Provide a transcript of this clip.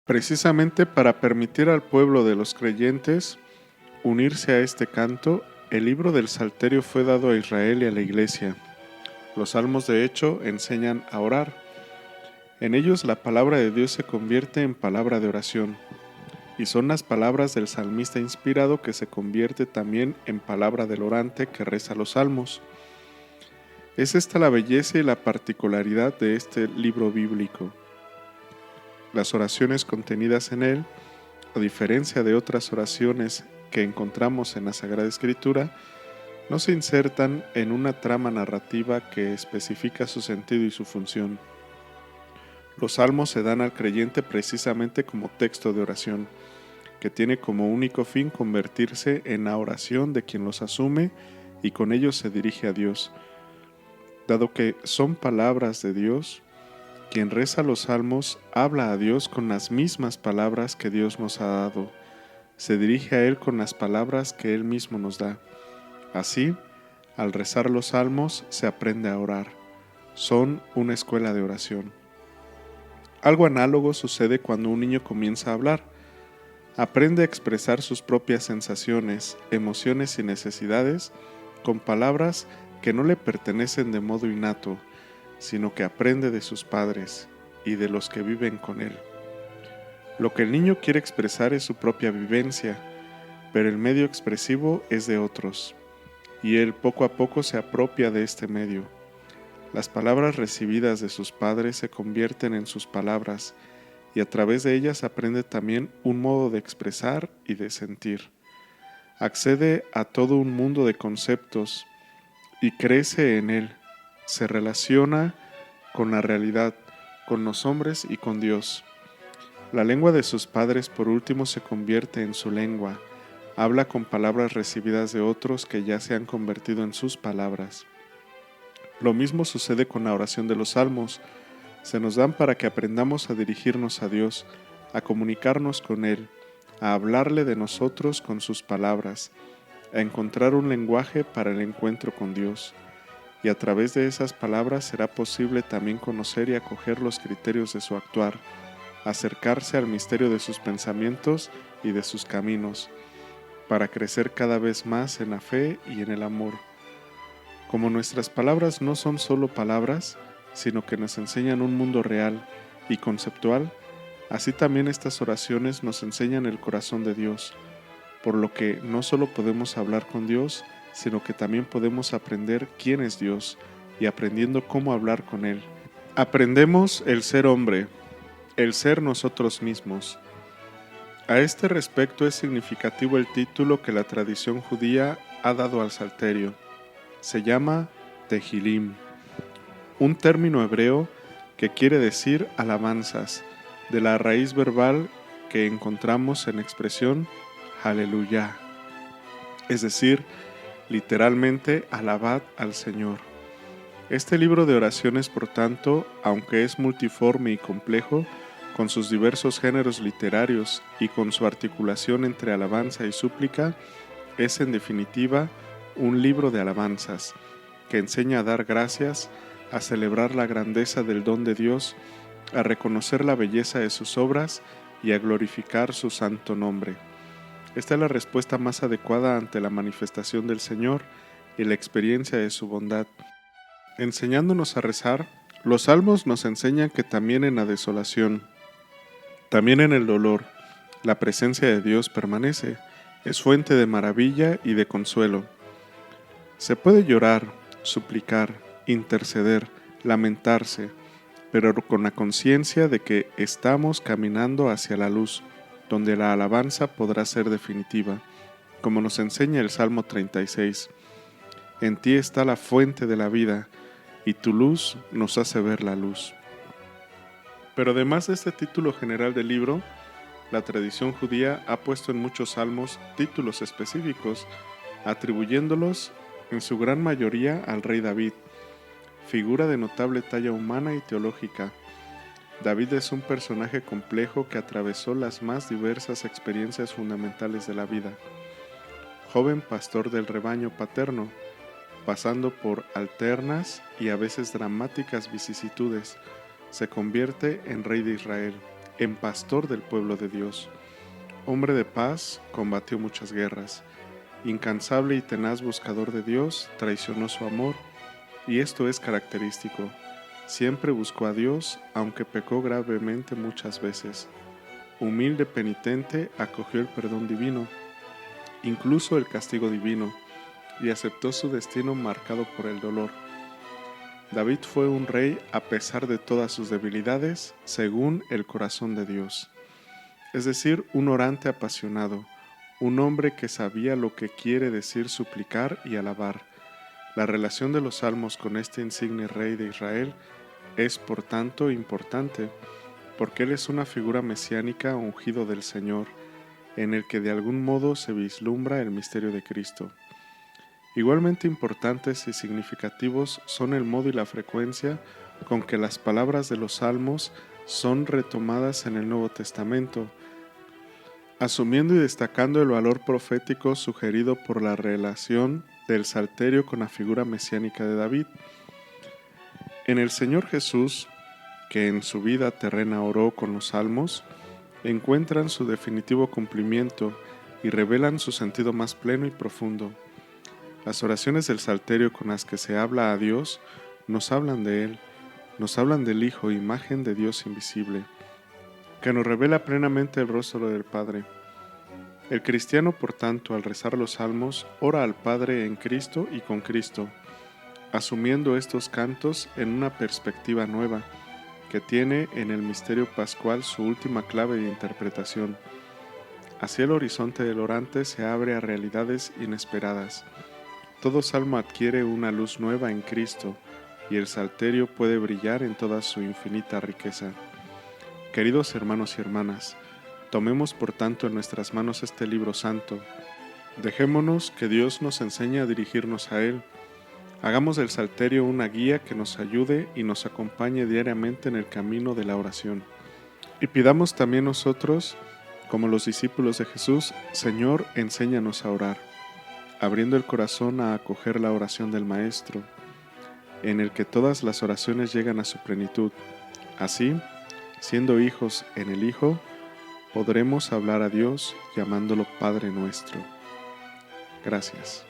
Precisamente para permitir al pueblo de los creyentes unirse a este canto, el libro del Salterio fue dado a Israel y a la Iglesia. Los salmos, de hecho, enseñan a orar. En ellos la palabra de Dios se convierte en palabra de oración, y son las palabras del salmista inspirado que se convierte también en palabra del orante que reza los salmos. Es esta la belleza y la particularidad de este libro bíblico. Las oraciones contenidas en él, a diferencia de otras oraciones que encontramos en la Sagrada Escritura, no se insertan en una trama narrativa que especifica su sentido y su función. Los salmos se dan al creyente precisamente como texto de oración, que tiene como único fin convertirse en la oración de quien los asume y con ellos se dirige a Dios. Dado que son palabras de Dios, quien reza los salmos habla a Dios con las mismas palabras que Dios nos ha dado. Se dirige a Él con las palabras que Él mismo nos da. Así, al rezar los salmos se aprende a orar. Son una escuela de oración. Algo análogo sucede cuando un niño comienza a hablar. Aprende a expresar sus propias sensaciones, emociones y necesidades con palabras que no le pertenecen de modo innato, sino que aprende de sus padres y de los que viven con él. Lo que el niño quiere expresar es su propia vivencia, pero el medio expresivo es de otros, y él poco a poco se apropia de este medio. Las palabras recibidas de sus padres se convierten en sus palabras, y a través de ellas aprende también un modo de expresar y de sentir. Accede a todo un mundo de conceptos y crece en él. Se relaciona con la realidad, con los hombres y con Dios. La lengua de sus padres por último se convierte en su lengua. Habla con palabras recibidas de otros que ya se han convertido en sus palabras. Lo mismo sucede con la oración de los salmos. Se nos dan para que aprendamos a dirigirnos a Dios, a comunicarnos con Él, a hablarle de nosotros con sus palabras, a encontrar un lenguaje para el encuentro con Dios. Y a través de esas palabras será posible también conocer y acoger los criterios de su actuar, acercarse al misterio de sus pensamientos y de sus caminos, para crecer cada vez más en la fe y en el amor. Como nuestras palabras no son solo palabras, sino que nos enseñan un mundo real y conceptual, así también estas oraciones nos enseñan el corazón de Dios, por lo que no solo podemos hablar con Dios, sino que también podemos aprender quién es Dios y aprendiendo cómo hablar con Él. Aprendemos el ser hombre, el ser nosotros mismos. A este respecto es significativo el título que la tradición judía ha dado al Salterio. Se llama Tehilim, un término hebreo que quiere decir alabanzas, de la raíz verbal que encontramos en la expresión Aleluya, es decir, literalmente alabad al Señor. Este libro de oraciones, por tanto, aunque es multiforme y complejo, con sus diversos géneros literarios y con su articulación entre alabanza y súplica, es en definitiva un libro de alabanzas, que enseña a dar gracias, a celebrar la grandeza del don de Dios, a reconocer la belleza de sus obras y a glorificar su santo nombre. Esta es la respuesta más adecuada ante la manifestación del Señor y la experiencia de su bondad. Enseñándonos a rezar, los salmos nos enseñan que también en la desolación, también en el dolor, la presencia de Dios permanece, es fuente de maravilla y de consuelo. Se puede llorar, suplicar, interceder, lamentarse, pero con la conciencia de que estamos caminando hacia la luz, donde la alabanza podrá ser definitiva, como nos enseña el Salmo 36. En ti está la fuente de la vida, y tu luz nos hace ver la luz. Pero además de este título general del libro, la tradición judía ha puesto en muchos salmos títulos específicos, atribuyéndolos en su gran mayoría al rey David, figura de notable talla humana y teológica. David es un personaje complejo que atravesó las más diversas experiencias fundamentales de la vida. Joven pastor del rebaño paterno, pasando por alternas y a veces dramáticas vicisitudes, se convierte en rey de Israel, en pastor del pueblo de Dios. Hombre de paz, combatió muchas guerras. Incansable y tenaz buscador de Dios, traicionó su amor, y esto es característico. Siempre buscó a Dios, aunque pecó gravemente muchas veces. Humilde penitente, acogió el perdón divino, incluso el castigo divino, y aceptó su destino marcado por el dolor. David fue un rey a pesar de todas sus debilidades, según el corazón de Dios. Es decir, un orante apasionado, un hombre que sabía lo que quiere decir suplicar y alabar. La relación de los salmos con este insigne rey de Israel es por tanto importante, porque él es una figura mesiánica ungido del Señor, en el que de algún modo se vislumbra el misterio de Cristo. Igualmente importantes y significativos son el modo y la frecuencia con que las palabras de los salmos son retomadas en el Nuevo Testamento, asumiendo y destacando el valor profético sugerido por la relación del Salterio con la figura mesiánica de David. En el Señor Jesús, que en su vida terrena oró con los salmos, encuentran su definitivo cumplimiento y revelan su sentido más pleno y profundo. Las oraciones del Salterio con las que se habla a Dios nos hablan de Él, nos hablan del Hijo, imagen de Dios invisible, que nos revela plenamente el rostro del Padre. El cristiano, por tanto, al rezar los salmos, ora al Padre en Cristo y con Cristo, asumiendo estos cantos en una perspectiva nueva, que tiene en el misterio pascual su última clave de interpretación. Así el horizonte del orante se abre a realidades inesperadas. Todo salmo adquiere una luz nueva en Cristo, y el salterio puede brillar en toda su infinita riqueza. Queridos hermanos y hermanas, tomemos por tanto en nuestras manos este libro santo. Dejémonos que Dios nos enseñe a dirigirnos a Él. Hagamos del salterio una guía que nos ayude y nos acompañe diariamente en el camino de la oración. Y pidamos también nosotros, como los discípulos de Jesús, Señor, enséñanos a orar, abriendo el corazón a acoger la oración del Maestro, en el que todas las oraciones llegan a su plenitud. Así, siendo hijos en el Hijo, podremos hablar a Dios llamándolo Padre nuestro. Gracias.